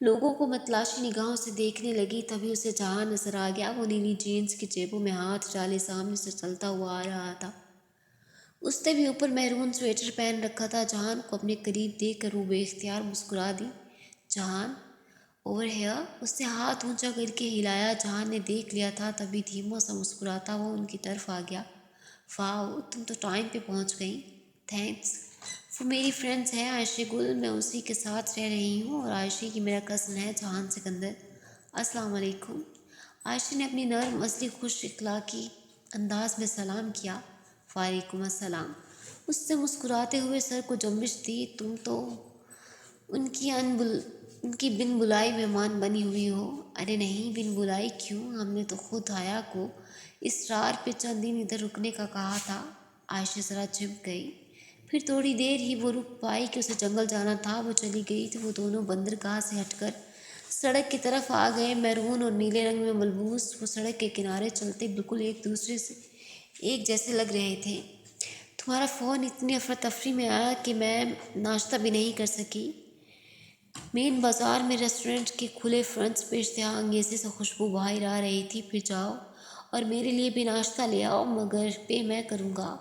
لوگوں کو متلاشی نگاہوں سے دیکھنے لگی، تبھی اسے جہاں نظر آ گیا۔ وہ نیلی جینس کی جیبوں میں ہاتھ ڈالے سامنے سے چلتا ہوا آ رہا تھا۔ اس نے بھی اوپر میرون سویٹر پہن رکھا تھا۔ جہان کو اپنے قریب دیکھ کر وہ بے اختیار مسکرا دی۔ جہان، اوور ہیئر، اس نے ہاتھ اونچا کر کے ہلایا۔ جہان نے دیکھ لیا تھا، تبھی دھیما سا مسکراتا وہ ان کی طرف آ گیا۔ واؤ، تم تو ٹائم پہ پہنچ گئی۔ تھینکس۔ وہ میری فرینڈز ہے عائشہ گل، میں اسی کے ساتھ رہ رہی ہوں، اور عائشہ کی میرا کزن ہے جہان سکندر۔ السلام علیکم۔ عائشہ نے اپنی نرم اصلی خوش اخلاقی انداز میں سلام کیا۔ وعلیکم السلام۔ اس نے مسکراتے ہوئے سر کو جنبش دی۔ تم تو ان کی بن بلائی مہمان بنی ہوئی ہو۔ ارے نہیں، بن بلائی کیوں، ہم نے تو خود حیا کو اسرار پہ چند دن ادھر رکنے کا کہا تھا۔ عائشہ ذرا چپ گئی، پھر تھوڑی دیر ہی وہ رک پائی کہ اسے جنگل جانا تھا۔ وہ چلی گئی تو وہ دونوں بندرگاہ سے ہٹ کر سڑک کی طرف آ گئے۔ میرون اور نیلے رنگ میں ملبوس وہ سڑک کے کنارے چلتے بالکل ایک دوسرے سے ایک جیسے لگ رہے تھے۔ تمہارا فون اتنی افراتفری میں آیا کہ میں ناشتہ بھی نہیں کر سکی۔ مین بازار میں ریسٹورنٹ کے کھلے فرنٹس پہ اشتہا انگیزی سے خوشبو باہر آ رہی تھی۔ پھر جاؤ اور میرے لیے بھی ناشتہ لے آؤ، مگر پے میں کروں گا۔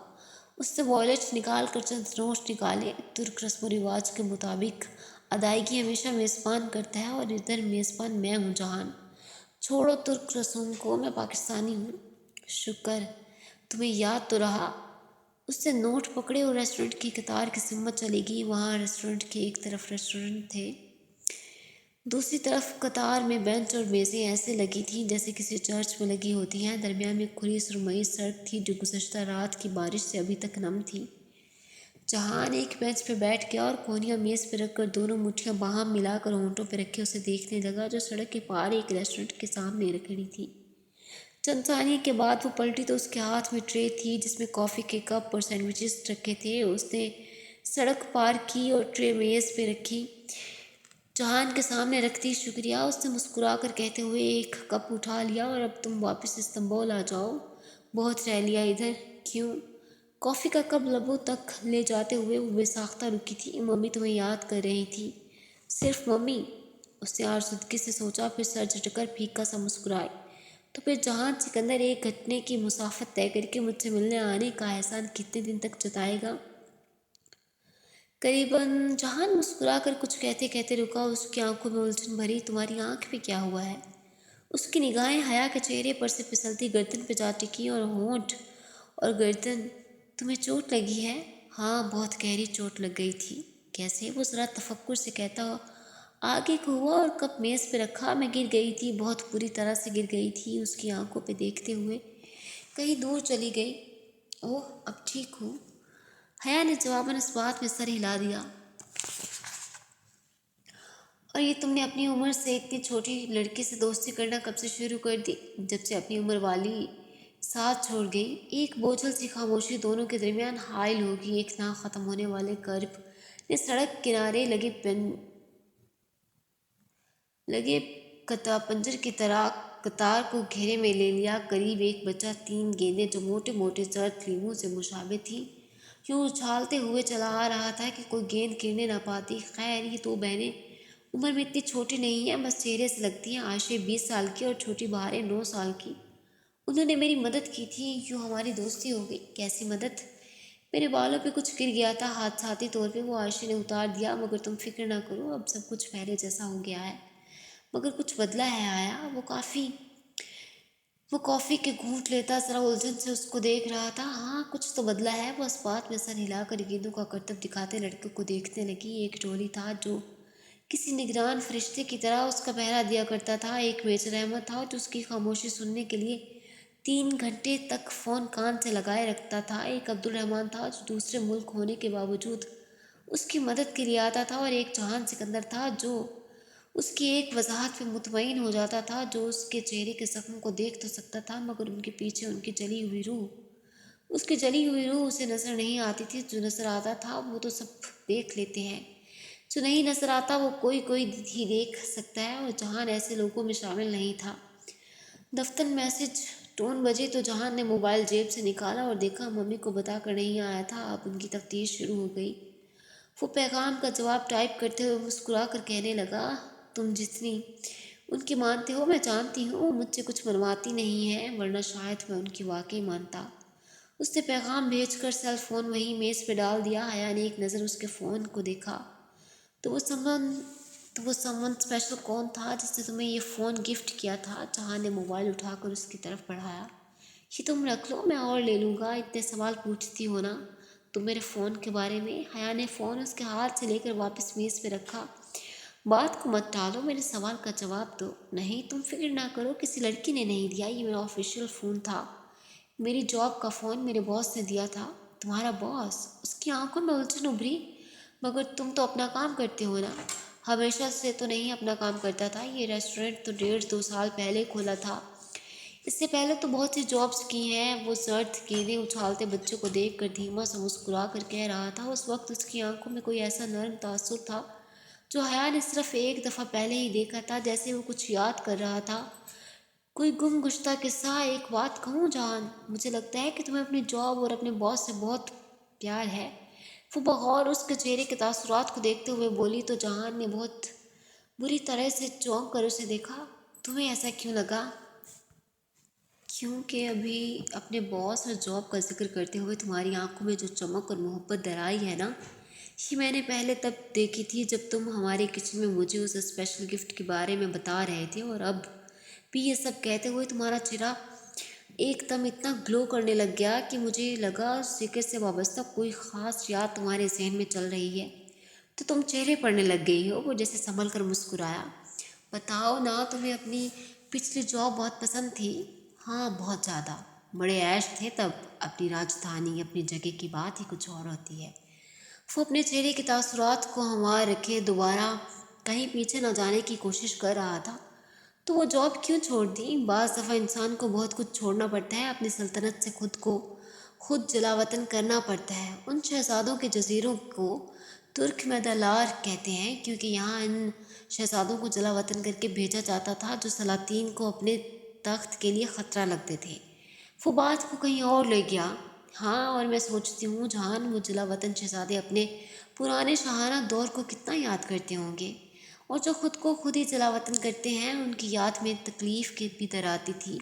اس نے والیٹ نکال کر چند نوٹ نکالے۔ ترک رسم و رواج کے مطابق ادائیگی ہمیشہ میزبان کرتا ہے، اور ادھر میزبان میں ہوں جہان۔ چھوڑو ترک رسوم کو، میں پاکستانی ہوں۔ شکر، تمہیں یاد تو رہا۔ اس نے نوٹ پکڑے اور ریسٹورنٹ کی قطار کی سمت چلی گئی۔ وہاں ریسٹورنٹ کی ایک طرف ریسٹورنٹ تھے، دوسری طرف قطار میں بینچ اور میزیں ایسے لگی تھیں جیسے کسی چرچ میں لگی ہوتی ہیں۔ درمیان میں کھلی سرمئی سڑک تھی جو گزشتہ رات کی بارش سے ابھی تک نم تھی۔ جہان ایک بینچ پہ بیٹھ گیا اور کونیاں میز پہ رکھ کر دونوں مٹھیاں باہم ملا کر ہونٹوں پہ رکھے اسے دیکھنے لگا جو سڑک کے پار ایک ریسٹورنٹ کے سامنے کھڑی تھی۔ چند ثانیے کے بعد وہ پلٹی تو اس کے ہاتھ میں ٹرے تھی جس میں کافی کے کپ اور سینڈوچز رکھے تھے۔ اس نے سڑک پار کی اور ٹرے میز پہ رکھی، جہان کے سامنے رکھ دی۔ شکریہ، اس نے مسکرا کر کہتے ہوئے ایک کپ اٹھا لیا۔ اور اب تم واپس استنبول آ جاؤ، بہت رہ لیا ادھر۔ کیوں؟ کافی کا کپ لبوں تک لے جاتے ہوئے وہ بے ساختہ رکی تھی۔ ممی تمہیں یاد کر رہی تھی۔ صرف ممی؟ اس نے آزردگی سے سوچا، پھر سر جھٹک کر پھیکا سا مسکرائی۔ تو پھر جہان سکندر ایک گھنٹے کی مسافت طے کر کے مجھ سے ملنے آنے کا احسان کتنے دن تک جتائے گا؟ قریباً۔ جہان مسکرا کر کچھ کہتے کہتے رکا۔ اس کی آنکھوں میں الجھن بھری تمہاری آنکھ پہ کیا ہوا ہے؟ اس کی نگاہیں حیا کے چہرے پر سے پھسلتی گردن پہ جا ٹکی اور ہونٹ اور گردن۔ تمہیں چوٹ لگی ہے؟ ہاں، بہت گہری چوٹ لگ گئی تھی۔ کیسے؟ وہ ذرا تفکر سے کہتا آگے کو ہوا اور کپ میز پہ رکھا۔ میں گر گئی تھی، بہت بری طرح سے گر گئی تھی۔ اس کی آنکھوں پہ دیکھتے ہوئے کہیں دور چلی گئی۔ اوہ، اب ٹھیک ہوں؟ حیا نے جواباً اس بات میں سر ہلا دیا۔ اور یہ تم نے اپنی عمر سے اتنی چھوٹی لڑکی سے دوستی کرنا کب سے شروع کر دی؟ جب سے اپنی عمر والی ساتھ چھوڑ گئی۔ ایک بوجھل سی خاموشی دونوں کے درمیان حائل ہوگی۔ ایک نہ ختم ہونے والے کرب نے سڑک کنارے لگے پنجر کی طرح قطار کو گھیرے میں لے لیا۔ قریب ایک بچہ، 3 گیندیں جو موٹے موٹے زرد لیموں سے مشابہ تھیں، یوں اچھالتے ہوئے چلا آ رہا تھا کہ کوئی گیند گرنے نہ پاتی۔ خیر، یہ 2 بہنیں عمر میں اتنی چھوٹی نہیں ہیں، بس چہرے سے لگتی ہیں۔ عائشہ 20 سال کی اور چھوٹی بہاریں 9 سال کی۔ انہوں نے میری مدد کی تھی، یوں ہماری دوستی ہو گئی۔ کیسی مدد؟ میرے بالوں پہ کچھ گر گیا تھا حادثاتی طور پہ، وہ عائشہ نے اتار دیا۔ مگر تم فکر نہ کرو، اب سب کچھ پہلے جیسا ہو گیا ہے۔ مگر کچھ بدلا ہے آیا؟ وہ کافی کے گھونٹ لیتا ذرا الجھن سے اس کو دیکھ رہا تھا۔ ہاں، کچھ تو بدلا ہے۔ وہ اس بات میں سر ہلا کر گیندوں کا کرتب دکھاتے لڑکے کو دیکھنے لگی۔ ایک ٹولی تھا جو کسی نگران فرشتے کی طرح اس کا پہرا دیا کرتا تھا۔ ایک میجر احمد تھا جو اس کی خاموشی سننے کے لیے 3 گھنٹے تک فون کان سے لگائے رکھتا تھا۔ ایک عبدالرحمن تھا جو دوسرے ملک ہونے کے باوجود اس کی مدد کے لیے آتا تھا، اور ایک جہان سکندر تھا جو اس کی ایک وضاحت پہ مطمئن ہو جاتا تھا، جو اس کے چہرے کے زخم کو دیکھ تو سکتا تھا مگر ان کے پیچھے ان کی جلی ہوئی روح، اس کی جلی ہوئی روح اسے نظر نہیں آتی تھی۔ جو نظر آتا تھا وہ تو سب دیکھ لیتے ہیں، جو نہیں نظر آتا وہ کوئی ہی دیکھ سکتا ہے، اور جہان ایسے لوگوں میں شامل نہیں تھا۔ دفتر میسج ٹون بجی تو جہان نے موبائل جیب سے نکالا اور دیکھا ممی کو بتا کر نہیں آیا تھا۔ اب ان کی تفتیش شروع ہو گئی۔ وہ پیغام کا جواب ٹائپ کرتے ہوئے مسکرا کر کہنے لگا، تم جتنی ان کی مانتے ہو میں جانتی ہوں وہ مجھ سے کچھ منواتی نہیں ہے، ورنہ شاید میں ان کی واقعی مانتا۔ اس نے پیغام بھیج کر سیل فون وہیں میز پہ ڈال دیا۔ حیا نے ایک نظر اس کے فون کو دیکھا۔ تو وہ سمن تو وہ سمن اسپیشل کون تھا جس نے تمہیں یہ فون گفٹ کیا تھا؟ جہاں نے موبائل اٹھا کر اس کی طرف بڑھایا۔ یہ تم رکھ لو، میں اور لے لوں گا، اتنے سوال پوچھتی ہو نا تم میرے فون کے بارے میں۔ حیا نے فون اس کے ہاتھ سے لے کر واپس میز پہ رکھا۔ بات کو مت ٹالو، میرے سوال کا جواب دو۔ نہیں، تم فکر نہ کرو، کسی لڑکی نے نہیں دیا، یہ میرا آفیشیل فون تھا، میری جاب کا فون میرے باس نے دیا تھا۔ تمہارا باس؟ اس کی آنکھوں میں الجھن ابھری۔ مگر تم تو اپنا کام کرتے ہو نا؟ ہمیشہ سے تو نہیں اپنا کام کرتا تھا، یہ ریسٹورینٹ تو 1.5-2 سال پہلے کھولا تھا، اس سے پہلے تو بہت سی جابس کی ہیں۔ وہ زرد گیندیں اچھالتے بچوں کو دیکھ کر دھیما سا مسکرا کر کہہ رہا تھا۔ اس وقت اس کی آنکھوں میں کوئی ایسا نرم تاثر تھا جو حیا نے صرف ایک دفعہ پہلے ہی دیکھا تھا، جیسے وہ کچھ یاد کر رہا تھا، کوئی گم گشتہ قصہ۔ ایک بات کہوں جان، مجھے لگتا ہے کہ تمہیں اپنی جاب اور اپنے باس سے بہت پیار ہے۔ وہ بغور اس کے چہرے کے تاثرات کو دیکھتے ہوئے بولی تو جہان نے بہت بری طرح سے چونک کر اسے دیکھا۔ تمہیں ایسا کیوں لگا؟ کیونکہ ابھی اپنے باس اور جاب کا ذکر کرتے ہوئے تمہاری آنکھوں میں جو چمک اور محبت درائی ہے نا، یہ میں نے پہلے تب دیکھی تھی جب تم ہمارے کچن میں مجھے اس اسپیشل گفٹ کے بارے میں بتا رہے تھے، اور اب بھی یہ سب کہتے ہوئے تمہارا چہرہ ایک دم اتنا گلو کرنے لگ گیا کہ مجھے لگا اس ذکر سے وابستہ کوئی خاص یاد تمہارے ذہن میں چل رہی ہے، تو تم چہرے پڑنے لگ گئی ہو۔ وہ جیسے سنبھل کر مسکرایا۔ بتاؤ نا، تمہیں اپنی پچھلی جاب بہت پسند تھی؟ ہاں، بہت زیادہ، بڑے عیش تھے تب، اپنی راجدھانی، اپنی جگہ کی بات ہی کچھ اور ہوتی ہے۔ وہ اپنے چہرے کے تاثرات کو ہموار رکھے دوبارہ کہیں پیچھے نہ جانے کی کوشش کر رہا تھا۔ تو وہ جاب کیوں چھوڑ دی؟ بعض دفعہ انسان کو بہت کچھ چھوڑنا پڑتا ہے، اپنی سلطنت سے خود جلا وطن کرنا پڑتا ہے۔ ان شہزادوں کے جزیروں کو ترک مدلار کہتے ہیں، کیونکہ یہاں ان شہزادوں کو جلا وطن کر کے بھیجا جاتا تھا جو سلاطین کو اپنے تخت کے لیے خطرہ لگتے تھے۔ وہ بات کو کہیں اور لے گیا۔ ہاں، اور میں سوچتی ہوں جہان، وہ جلا وطن شہزادے اپنے پرانے شاہانہ دور کو کتنا یاد کرتے ہوں گے، اور جو خود کو خود ہی جلا وطن کرتے ہیں ان کی یاد میں تکلیف کی بھی در آتی تھی۔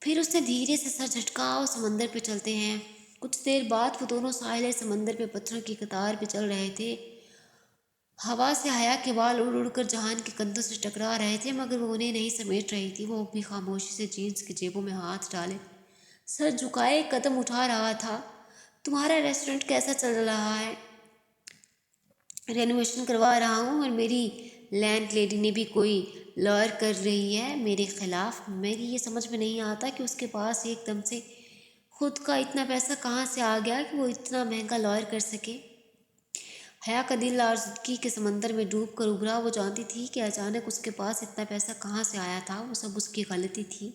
پھر اس نے دھیرے سے سر جھٹکا اور سمندر پہ چلتے ہیں۔ کچھ دیر بعد وہ دونوں ساحل سمندر پہ پتھروں کی قطار پہ چل رہے تھے۔ ہوا سے حیا کے بال اڑ اڑ کر جہان کے کندھوں سے ٹکرا رہے تھے، مگر وہ انہیں نہیں سمیٹ رہی تھی۔ وہ بھی خاموشی سے جینس کی جیبوں میں ہاتھ ڈالے سر جھکائے قدم اٹھا رہا تھا۔ تمہارا ریسٹورینٹ کیسا چل رہا ہے؟ رینوویشن کروا رہا ہوں، اور میری لینڈ لیڈی نے بھی کوئی لائر کر رہی ہے میرے خلاف۔ میری یہ سمجھ میں نہیں آتا کہ اس کے پاس ایک دم سے خود کا اتنا پیسہ کہاں سے آ گیا کہ وہ اتنا مہنگا لائر کر سکے۔ حیا کا دل آزردگی کے سمندر میں ڈوب کر ابھرا۔ وہ جانتی تھی کہ اچانک اس کے پاس اتنا پیسہ کہاں سے آیا تھا، وہ سب اس کی غلطی تھی۔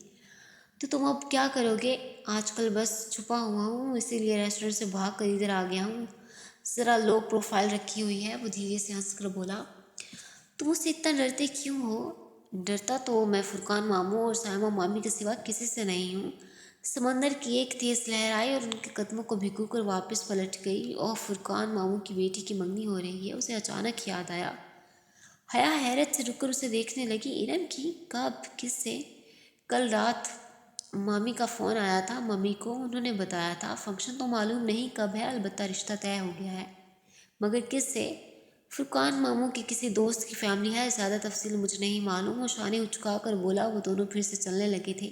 تو تم اب کیا کرو گے؟ آج کل بس چھپا ہوا ہوں، اسی لیے ریسٹورینٹ سے بھاگ کر ادھر آ گیا ہوں۔ ذرا لو پروفائل رکھی ہوئی ہے، وہ دھیرے سے ہنس کر بولا۔ تم اس سے اتنا ڈرتے کیوں ہو؟ ڈرتا تو میں فرقان ماموں اور سائمہ مامی کے سوا کسی سے نہیں ہوں۔ سمندر کی ایک تیز لہر آئی اور ان کے قدموں کو بھگو کر واپس پلٹ گئی۔ اور فرقان ماموں کی بیٹی کی منگنی ہو رہی ہے، اسے اچانک یاد آیا۔ حیا حیرت سے رک کر اسے دیکھنے لگی۔ ارم کی؟ کب؟ کس سے؟ کل رات مامی کا فون آیا تھا ممی کو، انہوں نے بتایا تھا۔ فنکشن تو معلوم نہیں کب ہے، البتہ رشتہ طے ہو گیا ہے۔ مگر کس سے؟ فرقان ماموں کی کسی دوست کی فیملی ہے، زیادہ تفصیل مجھے نہیں معلوم۔ وہ شانے اچکا کر بولا۔ وہ دونوں پھر سے چلنے لگے تھے۔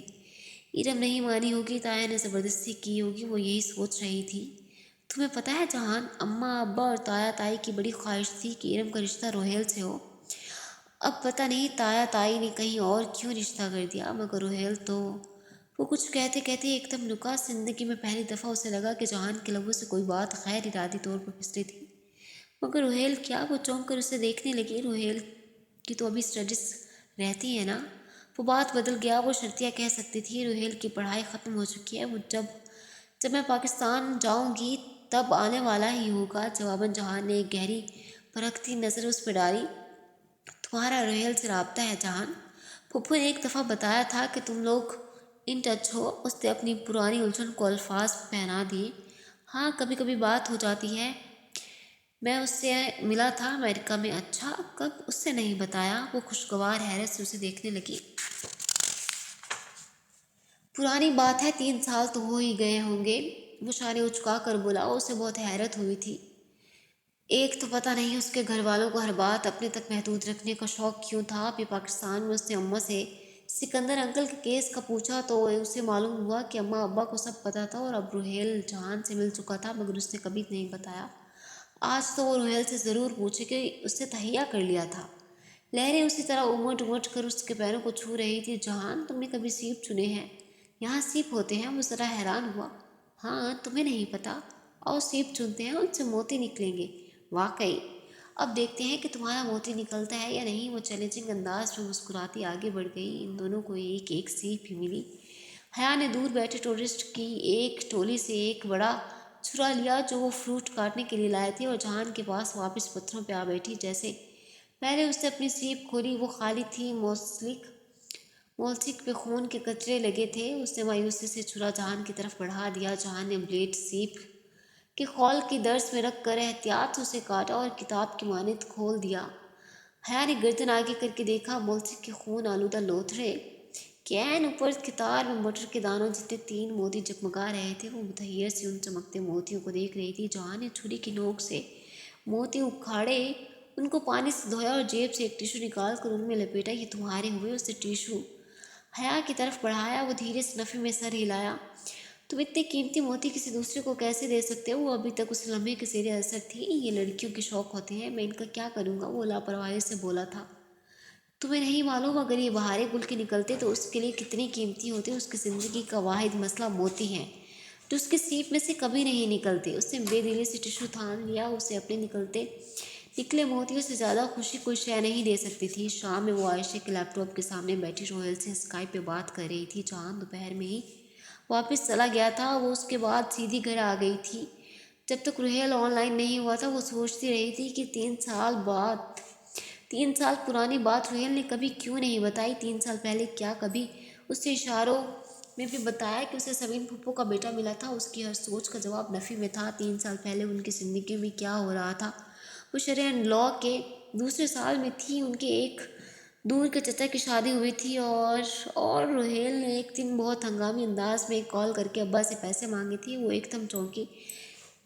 ارم نہیں مانی ہوگی، تایا نے زبردستی کی ہوگی، وہ یہی سوچ رہی تھی۔ تمہیں پتہ ہے جہان، اماں ابا اور تایا تائی کی بڑی خواہش تھی کہ ارم کا رشتہ روہیل سے ہو۔ اب پتہ نہیں تایا تائی نے کہیں اور کیوں رشتہ کر دیا، مگر روہیل تو… وہ کچھ کہتے کہتے ایک دم رکا۔ زندگی میں پہلی دفعہ اسے لگا کہ جہان کے لبوں سے کوئی بات غیر ارادی طور پر پھسلی تھی۔ مگر روہیل کیا؟ وہ چونک کر اسے دیکھنے لگی۔ روہیل کی تو ابھی اسٹڈیز رہتی ہے نا؟ وہ بات بدل گیا، وہ شرطیہ کہہ سکتی تھی۔ روہیل کی پڑھائی ختم ہو چکی ہے، وہ جب میں پاکستان جاؤں گی تب آنے والا ہی ہوگا۔ جواباً جہان نے ایک گہری پرکھتی نظر اس پہ ڈالی۔ تمہارا روہیل سے رابطہ ہے جہان؟ پھپھو نے ایک دفعہ بتایا تھا کہ تم لوگ ان ٹچ ہو۔ اس نے اپنی پرانی الجھن کو الفاظ پہنا دیے۔ ہاں، کبھی کبھی بات ہو جاتی ہے۔ میں اس سے ملا تھا امریکہ میں۔ اچھا، کب؟ اس سے نہیں بتایا۔ وہ خوشگوار حیرت سے اسے دیکھنے لگی۔ پرانی بات ہے، 3 سال تو ہو ہی گئے ہوں گے، وہ شانے اچکا کر بولا۔ اسے بہت حیرت ہوئی تھی۔ ایک تو پتہ نہیں اس کے گھر والوں کو ہر بات اپنے تک محدود رکھنے کا شوق کیوں تھا۔ ابھی پاکستان میں اس نے اماں سے سکندر انکل کے کیس کا پوچھا تو اسے معلوم ہوا کہ اماں ابا کو سب پتہ تھا اور اب روہیل جہان سے مل چکا تھا، مگر اس نے کبھی نہیں بتایا۔ آج تو وہ روہیل سے ضرور پوچھے کہ اس نے تہیہ کر لیا تھا۔ لہریں اسی طرح امٹ امٹ کر اس کے پیروں کو چھو رہی تھی۔ جہان، تم نے کبھی سیپ چنے ہیں؟ یہاں سیپ ہوتے ہیں؟ وہ ذرا حیران ہوا۔ ہاں، تمہیں نہیں پتہ؟ اور سیپ چنتے ہیں، ان سے موتی نکلیں گے۔ واقعی؟ اب دیکھتے ہیں کہ تمہارا موتی نکلتا ہے یا نہیں۔ وہ چیلنجنگ انداز میں مسکراتی آگے بڑھ گئی۔ ان دونوں کو ایک ایک سیپ ہی ملی۔ حیا نے دور بیٹھے ٹورسٹ کی ایک ٹولی سے ایک بڑا چھرا لیا جو وہ فروٹ کاٹنے کے لیے لائے تھے، اور جہان کے پاس واپس پتھروں پہ آ بیٹھی۔ جیسے پہلے اس نے اپنی سیپ کھولی وہ خالی تھی، مولسک پہ خون کے قطرے لگے تھے۔ اس نے مایوسی سے چھرا جہان کی طرف بڑھا دیا۔ جہان نے بلیڈ سیپ کے خول کی درس میں رکھ کر احتیاط سے اسے کاٹا اور کتاب کی مانند کھول دیا۔ حیا نے گردن آگے کر کے دیکھا، مولسک کے خون آلودہ لوتھڑے کے عین اوپر قطار میں مٹر کے دانوں جتنے 3 موتی جگمگا رہے تھے۔ وہ متحیر سی ان چمکتے موتیوں کو دیکھ رہی تھی۔ جہان نے چھری کی نوک سے موتی اکھاڑے، ان کو پانی سے دھویا اور جیب سے ایک ٹیشو نکال کر ان میں لپیٹا۔ یہ تمہارے ہوئے؟ اس نے ٹیشو حیا کی طرف بڑھایا۔ وہ دھیرے سے نفی میں سر ہلایا۔ تم اتنے قیمتی موتی کسی دوسرے کو کیسے دے سکتے ہو؟ وہ ابھی تک اس لمحے کے زیر اثر تھی۔ یہ لڑکیوں کے شوق ہوتے ہیں، میں ان کا کیا کروں گا؟ وہ لاپرواہی سے بولا تھا۔ تمہیں نہیں معلوم اگر یہ بہارے گل کے نکلتے تو اس کے لیے کتنی قیمتی ہوتے؟ اس کی زندگی کا واحد مسئلہ موتی ہیں جو اس کی سیپ میں سے کبھی نہیں نکلتے۔ اس نے بے دلی سے ٹیشو تھام لیا۔ اسے اپنے نکلے موتیوں سے زیادہ خوشی کوئی شے نہیں دے سکتی تھی۔ شام میں وہ عائشہ کے لیپ ٹاپ کے سامنے بیٹھی روہیل سے اسکائپ پہ بات کر رہی تھی۔ جہان دوپہر میں ہی واپس چلا گیا تھا۔ وہ اس کے بعد سیدھی گھر آ گئی تھی۔ جب تک روہیل آن لائن نہیں ہوا تھا وہ سوچتی رہی تھی کہ 3 سال پرانی بات روہیل نے کبھی کیوں نہیں بتائی۔ 3 سال پہلے کیا کبھی اس نے اشاروں میں بھی بتایا کہ اسے سمین پھپھو کا بیٹا ملا تھا؟ اس کی ہر سوچ کا جواب نفی میں تھا۔ 3 سال پہلے ان کی زندگی میں کیا ہو رہا تھا؟ وہ شرح لا کے دوسرے سال میں تھی، ان کے ایک دور کے چچا کی شادی ہوئی تھی اور روہیل نے ایک دن بہت ہنگامی انداز میں ایک کال کر کے ابا سے پیسے مانگے تھے۔ وہ ایک دم چونکی۔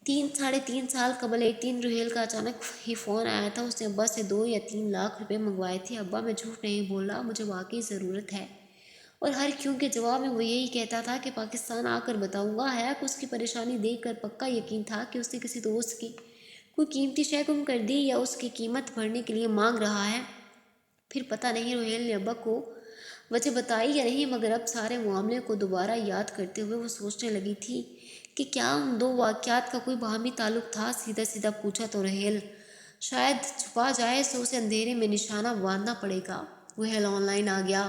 3 سال قبل ایک دن روہیل کا اچانک ہی فون آیا تھا۔ اس نے ابا سے 2 یا 3 لاکھ روپے منگوائے تھے۔ ابا، میں جھوٹ نہیں بول رہا، مجھے واقعی ضرورت ہے۔ اور ہر کیوں کے جواب میں وہ یہی کہتا تھا کہ پاکستان آ کر بتاؤں گا۔ حیا کو اس کی پریشانی دیکھ کر پکا یقین تھا کہ اس نے کسی دوست کی کوئی قیمتی شے گم کر دی یا اس کی قیمت بھرنے کے لیے مانگ رہا ہے۔ پھر پتہ نہیں روہیل نے ابا کو وجہ بتائی یا نہیں، مگر اب سارے معاملے کو دوبارہ یاد کرتے ہوئے وہ سوچنے لگی تھی کہ کیا ان 2 واقعات کا کوئی باہمی تعلق تھا۔ سیدھا سیدھا پوچھا تو روہیل شاید چھپا جائے تو اسے اندھیرے میں نشانہ باندھنا پڑے گا۔ روہیل آن لائن آ گیا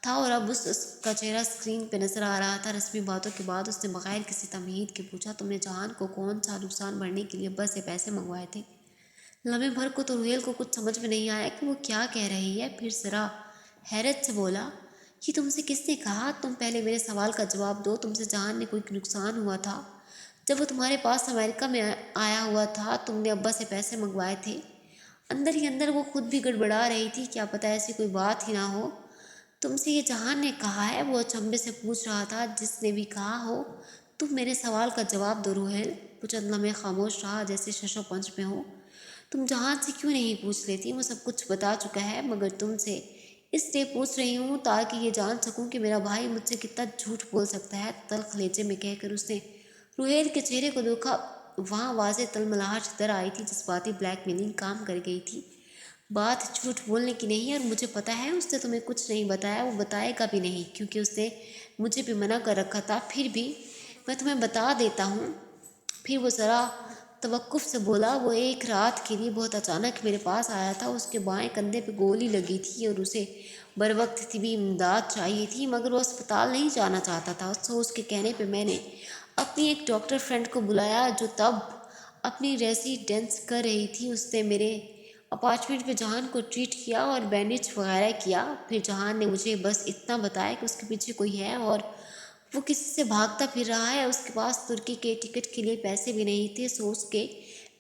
تھا اور اب اس کا چہرہ اسکرین پہ نظر آ رہا تھا۔ رسمی باتوں کے بعد اس نے بغیر کسی تمہید کے پوچھا، تم نے جہان کو کون سا نقصان بھرنے کے لیے ابا سے پیسے منگوائے تھے؟ لمحے بھر کو تو روہیل کو کچھ سمجھ میں نہیں آیا کہ وہ کیا کہہ رہی ہے۔ پھر ذرا حیرت سے بولا، یہ تم سے کس نے کہا؟ تم پہلے میرے سوال کا جواب دو۔ تم سے جہان نے کوئی نقصان ہوا تھا؟ جب وہ تمہارے پاس امریکہ میں آیا ہوا تھا تم نے ابا سے پیسے منگوائے تھے؟ اندر ہی اندر وہ خود بھی گڑبڑا رہی تھی، کیا پتہ ایسی کوئی بات ہی نہ ہو۔ تم سے یہ جہان نے کہا ہے؟ وہ اچنبھے سے پوچھ رہا تھا۔ جس نے بھی کہا ہو، تم میرے سوال کا جواب دو روہیل۔ وہ چند لمحے خاموش رہا جیسے شش و پنج میں ہو۔ تم جہان سے کیوں نہیں پوچھ لیتی؟ وہ سب کچھ بتا چکا ہے، مگر تم سے اس لیے پوچھ رہی ہوں تاکہ یہ جان سکوں کہ میرا بھائی مجھ سے کتنا جھوٹ بول سکتا ہے۔ تلخ لہجے میں کہہ کر اس نے روہیل کے چہرے کو دیکھا۔ وہاں واضح تلملاہٹ در آئی تھی، جذباتی بلیک میلنگ کام کر گئی تھی۔ بات جھوٹ بولنے کی نہیں، اور مجھے پتہ ہے اس نے تمہیں کچھ نہیں بتایا، وہ بتائے گا بھی نہیں، کیونکہ اس نے مجھے بھی منع کر رکھا تھا۔ پھر بھی میں تمہیں بتا دیتا ہوں۔ پھر وہ ذرا توقف سے بولا، وہ ایک رات کے لیے بہت اچانک میرے پاس آیا تھا۔ اس کے بائیں کندھے پہ گولی لگی تھی اور اسے بروقت طبی امداد چاہیے تھی، مگر وہ اسپتال نہیں جانا چاہتا تھا۔ اس کے کہنے پہ میں نے اپنی ایک ڈاکٹر فرینڈ کو بلایا جو تب اپنی ریزیڈنس کر رہی تھی۔ اس نے میرے اپارٹمنٹ میں جہان کو ٹریٹ کیا اور بینڈیج وغیرہ کیا۔ پھر جہان نے مجھے بس اتنا بتایا کہ اس کے پیچھے کوئی ہے اور وہ کسی سے بھاگتا پھر رہا ہے۔ اس کے پاس ترکی کے ٹکٹ کے لیے پیسے بھی نہیں تھے، سو اس کے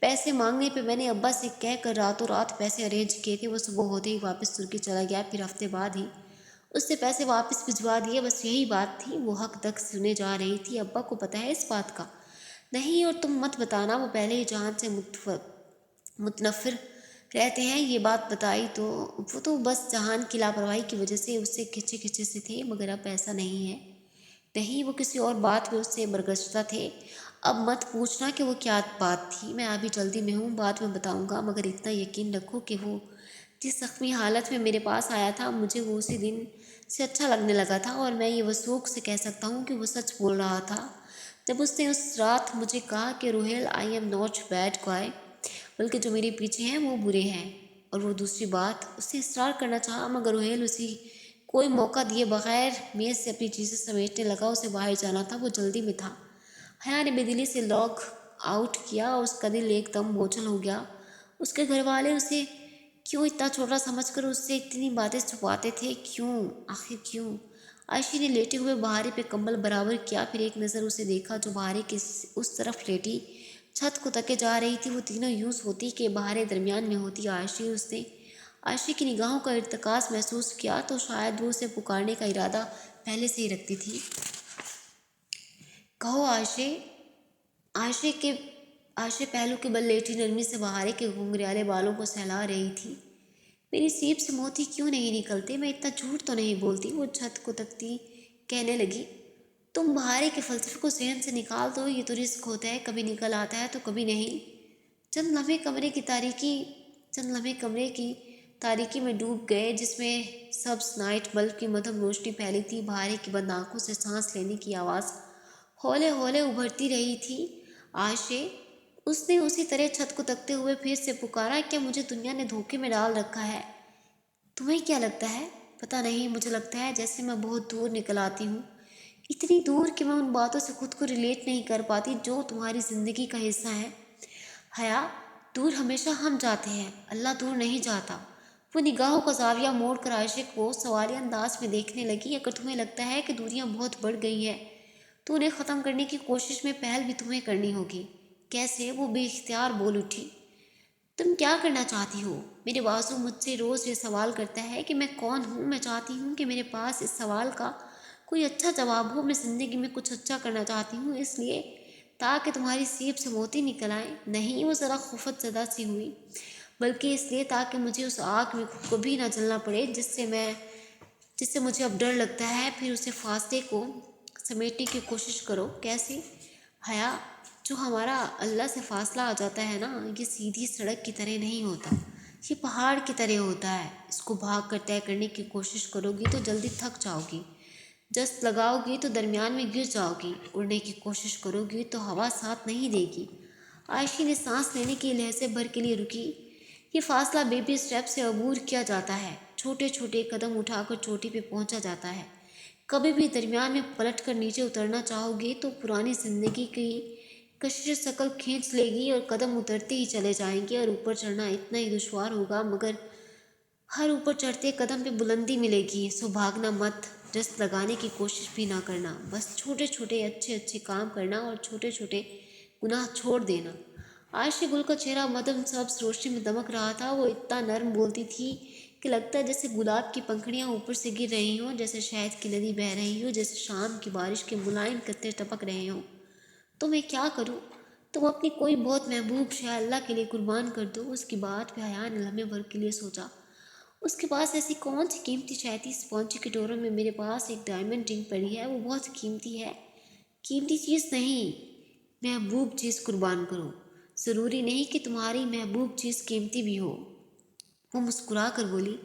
پیسے مانگنے پہ میں نے ابا سے کہہ کر راتوں رات پیسے ارینج کیے تھے، وہ صبح ہوتے ہی واپس ترکی چلا گیا، پھر ہفتے بعد ہی اس سے پیسے واپس بھجوا دیے۔ بس یہی بات تھی، وہ حق تک سنے جا رہی تھی۔ ابا کو پتہ ہے اس بات کا؟ نہیں، اور تم مت بتانا، وہ پہلے ہی جہان سے متنفر رہتے ہیں۔ یہ بات بتائی تو وہ تو بس جہان کی لاپرواہی کی وجہ سے اس سے کھچے کھچے سے تھے، مگر اب ایسا نہیں ہے۔ نہیں، وہ کسی اور بات میں اس سے برگزشتہ تھے۔ اب مت پوچھنا کہ وہ کیا بات تھی، میں ابھی جلدی میں ہوں، بعد میں بتاؤں گا، مگر اتنا یقین رکھو کہ وہ جس زخمی حالت میں میرے پاس آیا تھا، مجھے وہ اسی دن سے اچھا لگنے لگا تھا، اور میں یہ وثوق سے کہہ سکتا ہوں کہ وہ سچ بول رہا تھا جب اس نے اس رات مجھے کہا کہ Rohail I am not bad guy, بلکہ جو میرے پیچھے ہیں وہ برے ہیں۔ اور وہ دوسری بات اس نے اصرار کرنا چاہا، مگر روہیل اسی کوئی موقع دیے بغیر میز سے اپنی چیزیں سمیٹنے لگا۔ اسے باہر جانا تھا، وہ جلدی میں تھا۔ حیا نے بے دلی سے لاگ آؤٹ کیا اور اس کا دل ایک دم بوچھل ہو گیا۔ اس کے گھر والے اسے کیوں اتنا چھوٹا سمجھ کر اس سے اتنی باتیں چھپاتے تھے؟ کیوں؟ آخر کیوں؟ عائشہ نے لیٹے ہوئے بہارے پہ کمبل برابر کیا، پھر ایک نظر اسے دیکھا جو بہارے کے اس طرف لیٹی چھت کو تکے جا رہی تھی۔ وہ تینوں یوں سوتی کہ بہارے درمیان میں ہوتی۔ اس نے عائشہ کی نگاہوں کا ارتکاز محسوس کیا تو شاید وہ اسے پکارنے کا ارادہ پہلے سے ہی رکھتی تھی۔ کہو عائشہ۔ عائشہ پہلو کے بل لیٹی نرمی سے بہارے کے گھنگریالے بالوں کو سہلا رہی تھی۔ میری سیپ سے موتی کیوں نہیں نکلتے؟ میں اتنا جھوٹ تو نہیں بولتی، وہ چھت کو تکتی کہنے لگی۔ تم بہارے کے فلسفے کو ذہن سے نکال دو، یہ تو رزق ہوتا ہے، کبھی نکل آتا ہے تو کبھی نہیں۔ چند لمحے کمرے کی تاریکی میں ڈوب گئے، جس میں سبز نائٹ بلب کی مدھم روشنی پھیلی تھی۔ بہارے کی بند آنکھوں سے سانس لینے کی آواز ہولے ہولے ابھرتی رہی تھی۔ عائشہ، اس نے اسی طرح چھت کو تکتے ہوئے پھر سے پکارا، کیا مجھے دنیا نے دھوکے میں ڈال رکھا ہے؟ تمہیں کیا لگتا ہے؟ پتہ نہیں، مجھے لگتا ہے جیسے میں بہت دور نکل آتی ہوں، اتنی دور کہ میں ان باتوں سے خود کو ریلیٹ نہیں کر پاتی جو تمہاری زندگی کا حصہ ہے۔ حیا، دور ہمیشہ ہم جاتے ہیں، اللہ دور نہیں جاتا۔ وہ نگاہوں کا زاویہ موڑ کر عائشہ کو سوالیہ انداز میں دیکھنے لگی۔ اگر تمہیں لگتا ہے کہ دوریاں بہت بڑھ گئی ہیں تو انہیں ختم کرنے کی کوشش میں پہل بھی تمہیں کرنی ہوگی۔ کیسے؟ وہ بے اختیار بول اٹھی۔ تم کیا کرنا چاہتی ہو؟ میرے بازو مجھ سے روز یہ سوال کرتا ہے کہ میں کون ہوں۔ میں چاہتی ہوں کہ میرے پاس اس سوال کا کوئی اچھا جواب ہو۔ میں زندگی میں کچھ اچھا کرنا چاہتی ہوں، اس لیے تاکہ تمہاری سیب سے موتی نکل آئیں۔ نہیں، وہ ذرا خفت زدہ سی ہوئی۔ بلکہ اس لیے تاکہ مجھے اس آگ میں کبھی نہ جلنا پڑے جس سے مجھے اب ڈر لگتا ہے۔ پھر اسے فاصلے کو سمیٹنے کی کوشش کرو۔ کیسے؟ حیا، جو ہمارا اللہ سے فاصلہ آ جاتا ہے نا، یہ سیدھی سڑک کی طرح نہیں ہوتا، یہ پہاڑ کی طرح ہوتا ہے۔ اس کو بھاگ کر طے کرنے کی کوشش کرو گی تو جلدی تھک جاؤ گی، جست لگاؤ گی تو درمیان میں گر جاؤ گی، اڑنے کی کوشش کرو گی تو ہوا ساتھ نہیں دے گی۔ عائشہ نے سانس لینے کی لہجے بھر کے لیے رکی۔ یہ فاصلہ بیبی اسٹیپ سے عبور کیا جاتا ہے، چھوٹے چھوٹے قدم اٹھا کر چوٹی پہ پہنچا جاتا ہے۔ کبھی بھی درمیان میں پلٹ کر نیچے اترنا چاہو گے تو پرانی زندگی کی کشش شکل کھینچ لے گی اور قدم اترتے ہی چلے جائیں گے، اور اوپر چڑھنا اتنا ہی دشوار ہوگا، مگر ہر اوپر چڑھتے قدم پہ بلندی ملے گی۔ سو بھاگنا مت، جست لگانے کی کوشش بھی نہ کرنا، بس چھوٹے چھوٹے اچھے کام کرنا اور چھوٹے چھوٹے گناہ چھوڑ دینا۔ عائشہ گل کا چہرہ مدھم سبز روشنی میں دمک رہا تھا۔ وہ اتنا نرم بولتی تھی کہ لگتا ہے جیسے گلاب کی پنکھڑیاں اوپر سے گر رہی ہوں، جیسے شہد کی ندی بہہ رہی ہو، جیسے شام کی بارش کے ملائم قطرے ٹپک رہے ہوں۔ تو میں کیا کروں؟ تم اپنی کوئی بہت محبوب شے اللہ کے لیے قربان کر دو۔ اس کی بات پہ حیا نے لمحے بھر کے لیے سوچا۔ اس کے پاس ایسی کون سی قیمتی شے تھی؟ اسپونجی کٹوروں میں میرے پاس ایک ڈائمنڈ رنگ پڑی ہے، وہ بہت قیمتی ہے۔ قیمتی چیز نہیں، محبوب چیز قربان کرو۔ ضروری نہیں کہ تمہاری محبوب چیز قیمتی بھی ہو۔ وہ مسکرا کر بولی،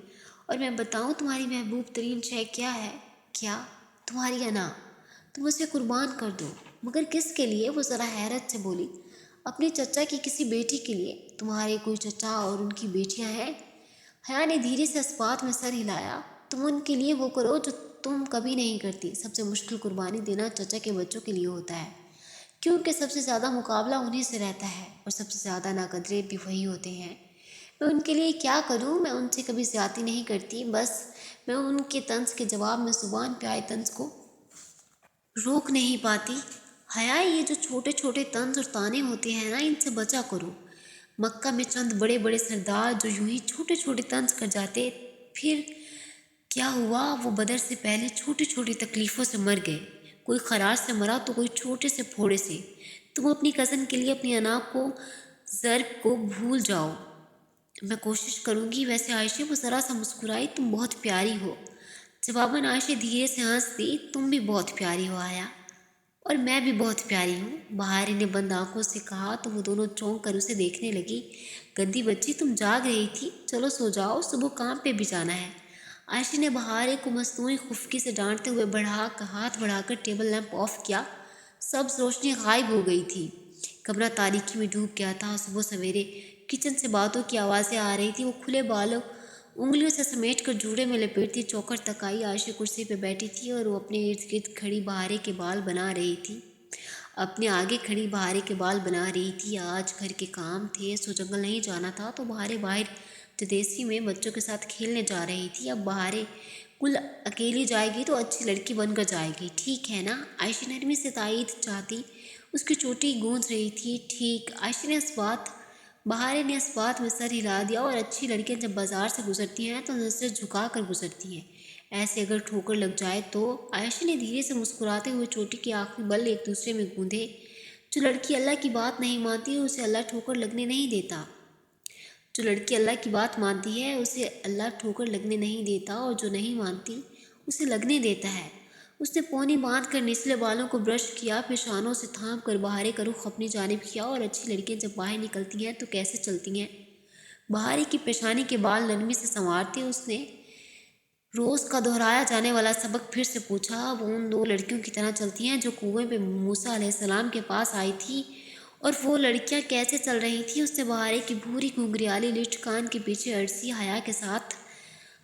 اور میں بتاؤں تمہاری محبوب ترین شے کیا ہے؟ کیا؟ تمہاری انا۔ تم اسے قربان کر دو۔ مگر کس کے لیے؟ وہ ذرا حیرت سے بولی۔ اپنی چچا کی کسی بیٹی کے لیے۔ تمہارے کوئی چچا اور ان کی بیٹیاں ہیں؟ حیا نے دھیرے سے اس بات میں سر ہلایا۔ تم ان کے لیے وہ کرو جو تم کبھی نہیں کرتی۔ سب سے مشکل قربانی دینا چچا کے بچوں کے لیے ہوتا ہے، کیونکہ سب سے زیادہ مقابلہ انہی سے رہتا ہے، اور سب سے زیادہ ناقدرے بھی وہی ہوتے ہیں۔ میں ان کے لیے کیا کروں؟ میں ان سے کبھی زیادتی نہیں کرتی، بس میں ان کے طنز کے جواب میں زبان پہ آئے طنز کو روک نہیں پاتی۔ حیا، یہ جو چھوٹے چھوٹے طنز اور طعنے ہوتے ہیں نا، ان سے بچا کرو۔ مکہ میں چند بڑے بڑے سردار جو یوں ہی چھوٹے چھوٹے طنز کر جاتے، پھر کیا ہوا، وہ بدر سے پہلے چھوٹی چھوٹی تکلیفوں سے مر گئے، کوئی خراش سے مرا تو کوئی چھوٹے سے پھوڑے سے۔ تم اپنی کزن کے لیے اپنی انا کو، ضرب کو بھول جاؤ۔ میں کوشش کروں گی۔ ویسے عائشہ، وہ ذرا سا مسکرائی، تم بہت پیاری ہو۔ جواباً عائشہ دھیرے سے ہنس دی، تم بھی بہت پیاری ہو آیا۔ اور میں بھی بہت پیاری ہوں، بہار نے بند آنکھوں سے کہا تو وہ دونوں چونک کر اسے دیکھنے لگی۔ گندی بچی، تم جاگ رہی تھی، چلو سو جاؤ، صبح کام پہ بھی جانا ہے۔ عائشہ نے بہارے کو مصنوعی خفگی سے ڈانٹتے ہوئے ہاتھ بڑھا کر ٹیبل لیمپ آف کیا۔ سبز روشنی غائب ہو گئی تھی، کمرہ تاریکی میں ڈوب گیا تھا۔ صبح سویرے کچن سے باتوں کی آوازیں آ رہی تھی۔ وہ کھلے بالوں انگلیوں سے سمیٹ کر جوڑے میں لپیٹتی چوکھٹ تک آئی۔ عائشہ کرسی پہ بیٹھی تھی اور وہ اپنے ارد گرد کھڑی بہارے کے بال بنا رہی تھی۔ اپنے آگے کھڑی بہارے کے بال بنا رہی تھی۔ آج گھر کے کام تھے، سو جنگل نہیں جانا تھا، تو بہارے باہر جدیسی میں بچوں کے ساتھ کھیلنے جا رہی تھی۔ اب بہارے کل اکیلی جائے گی تو اچھی لڑکی بن کر جائے گی، ٹھیک ہے نا؟ عائشہ نرمی سے تائید چاہتی اس کی چوٹی گونج رہی تھی۔ ٹھیک، عائشہ نے بہارے نے اس بات میں سر ہلا دیا۔ اور اچھی لڑکیاں جب بازار سے گزرتی ہیں تو نظریں جھکا کر گزرتی ہیں، ایسے اگر ٹھوکر لگ جائے تو۔ عائشہ نے دھیرے سے مسکراتے ہوئے چوٹی کے آخری بل ایک دوسرے میں گوندھے۔ جو لڑکی اللہ کی بات نہیں مانتی اسے اللہ ٹھوکر لگنے نہیں دیتا۔ جو لڑکی اللہ کی بات مانتی ہے اسے اللہ ٹھوکر لگنے نہیں دیتا، اور جو نہیں مانتی اسے لگنے دیتا ہے۔ اس نے پونی باندھ کر نچلے بالوں کو برش کیا، پھر شانوں سے تھام کر بہارے کا رخ اپنی جانب کیا۔ اور اچھی لڑکیاں جب باہر نکلتی ہیں تو کیسے چلتی ہیں؟ بہارے کی پیشانی کے بال نرمی سے سنوارتے اس نے روز کا دہرایا جانے والا سبق پھر سے پوچھا۔ وہ ان دو لڑکیوں کی طرح چلتی ہیں جو کنویں پہ موسیٰ علیہ السلام کے پاس آئی تھی، اور وہ لڑکیاں کیسے چل رہی تھیں؟ اس نے بہارے کی بھوری گھنگریالی لٹ کان کے پیچھے اڑسی حیا کے ساتھ۔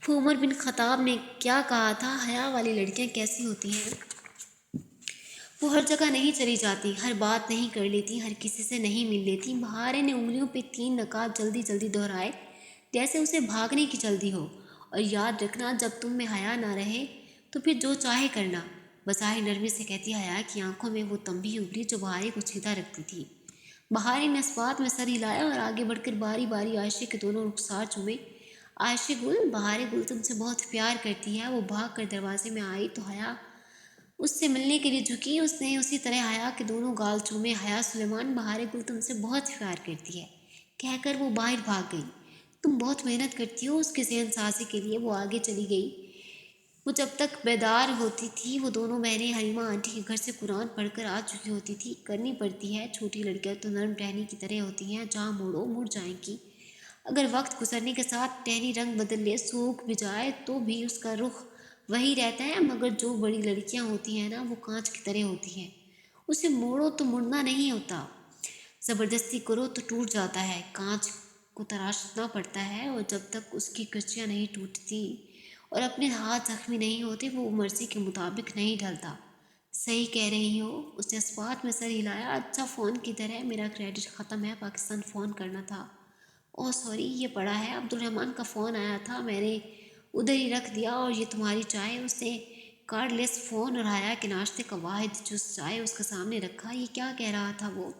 وہ عمر بن خطاب نے کیا کہا تھا، حیا والی لڑکیاں کیسی ہوتی ہیں؟ وہ ہر جگہ نہیں چلی جاتی، ہر بات نہیں کر لیتی، ہر کسی سے نہیں مل لیتی۔ بہارے نے انگلیوں پہ 3 نکات جلدی جلدی دہرائے، جیسے اسے بھاگنے کی جلدی ہو۔ اور یاد رکھنا، جب تم میں حیا نہ رہے تو پھر جو چاہے کرنا۔ بظاہر نرمی سے کہتی حیا کی آنکھوں میں وہ تنبیہ ابھری جو بہارے کو سیدھا رکھتی تھی۔ بہارے نے اس بات میں سر ہلایا اور آگے بڑھ کر باری باری عائشہ کے دونوں رخسار چومے۔ عائشہ گل، بہارے گل تم سے بہت پیار کرتی ہے۔ وہ بھاگ کر دروازے میں آئی تو حیا اس سے ملنے کے لیے جھکی۔ اس نے اسی طرح حیا کے دونوں گال چومے۔ حیا سلیمان، بہارے گل تم سے بہت پیار کرتی ہے، کہہ کر وہ باہر بھاگ گئی۔ تم بہت محنت کرتی ہو اس کے ذہن سازی کے لیے۔ وہ آگے چلی گئی۔ وہ جب تک بیدار ہوتی تھی وہ دونوں بہنیں حلیمہ آنٹی کے گھر سے قرآن پڑھ کر آ چکی ہوتی تھی۔ کرنی پڑتی ہے، چھوٹی لڑکیاں تو نرم ٹہنی کی طرح ہوتی ہیں، جہاں موڑو مڑ جائیں گی۔ اگر وقت گزرنے کے ساتھ ٹہنی رنگ بدل لے، سوکھ بھی جائے، تو بھی اس کا رخ وہی رہتا ہے۔ مگر جو بڑی لڑکیاں ہوتی ہیں نا، وہ کانچ کی طرح ہوتی ہیں، اسے موڑو تو مڑنا نہیں ہوتا، زبردستی کرو تو ٹوٹ جاتا ہے۔ کانچ کو تراشنا پڑتا ہے، اور جب تک اس کی کچیاں نہیں ٹوٹتی اور اپنے ہاتھ زخمی نہیں ہوتے وہ مرضی کے مطابق نہیں ڈھلتا۔ صحیح کہہ رہی ہو، اس نے اس بات میں سر ہلایا۔ اچھا، فون کدھر ہے؟ میرا کریڈٹ ختم ہے، پاکستان فون کرنا تھا۔ اوہ سوری، یہ پڑا ہے، عبد الرحمن کا فون آیا تھا، میں نے ادھر ہی رکھ دیا۔ اور یہ تمہاری چائے؟ اس نے کارڈ لیس فون اور حیا کے ناشتے کا واحد جز چائے اس کے سامنے رکھا۔ یہ کیا کہہ رہا تھا وہ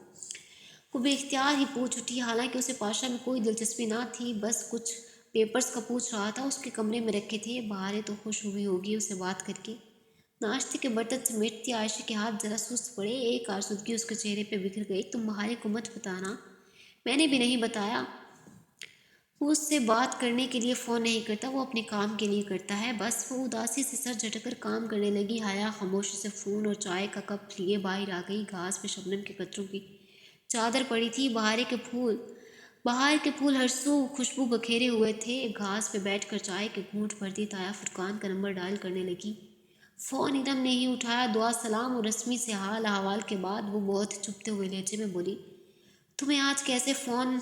بے اختیار ہی پوچھ اٹھی، حالانکہ اسے پاشا میں کوئی دلچسپی نہ تھی، بس کچھ پیپرز کا پوچھ رہا تھا، اس کے کمرے میں رکھے تھے۔ بہارے تو خوش ہوئی ہوگی اسے بات کر کے۔ ناشتے کے برتن سمیٹتی عائشہ کے ہاتھ ذرا سست پڑے، ایک آسودگی اس کے چہرے پہ بکھر گئی۔ تم بہارے کو مت بتانا، میں نے بھی نہیں بتایا۔ وہ اس سے بات کرنے کے لیے فون نہیں کرتا، وہ اپنے کام کے لیے کرتا ہے بس۔ وہ اداسی سے سر جھٹک کر کام کرنے لگی۔ حیا خاموشی سے فون اور چائے کا کپ لیے باہر آ گئی۔ گھاس پہ شبنم کے قطروں کی چادر پڑی تھی، بہار کے پھول ہر سو خوشبو بکھیرے ہوئے تھے۔ گھاس پہ بیٹھ کر چائے کے گھونٹ بھرتی تایا فرقان کا نمبر ڈائل کرنے لگی۔ فون انم نے ہی اٹھایا۔ دعا سلام اور رسمی سے حال احوال کے بعد وہ بہت چپتے ہوئے لہجے میں بولی، تمہیں آج کیسے فون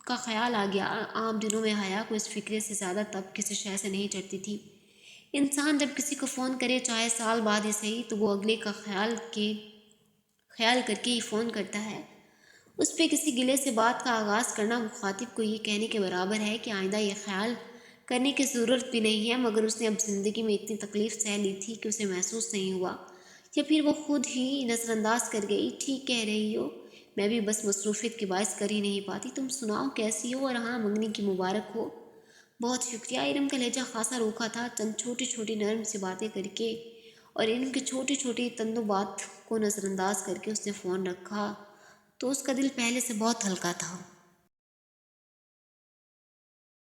کا خیال آ گیا؟ عام دنوں میں حیا کو اس فکرے سے زیادہ تب کسی شے سے نہیں چڑھتی تھی۔ انسان جب کسی کو فون کرے، چاہے سال بعد ہی صحیح، تو وہ اگلے کا خیال کر کے ہی فون کرتا ہے۔ اس پہ کسی گلے سے بات کا آغاز کرنا مخاطب کو یہ کہنے کے برابر ہے کہ آئندہ یہ خیال کرنے کی ضرورت بھی نہیں ہے۔ مگر اس نے اب زندگی میں اتنی تکلیف سہ لی تھی کہ اسے محسوس نہیں ہوا، یا پھر وہ خود ہی نظر انداز کر گئی۔ ٹھیک کہہ رہی ہو، میں بھی بس مصروفیت کے باعث کر ہی نہیں پاتی۔ تم سناؤ کیسی ہو، اور ہاں منگنی کی مبارک ہو۔ بہت شکریہ۔ ارم کا لہجہ خاصا روکھا تھا، چند چھوٹی چھوٹی نرم سی باتیں کر کے اور ارم کی چھوٹی چھوٹی تندوبات کو نظر انداز کر کے اس نے فون رکھا تو اس کا دل پہلے سے بہت ہلکا تھا۔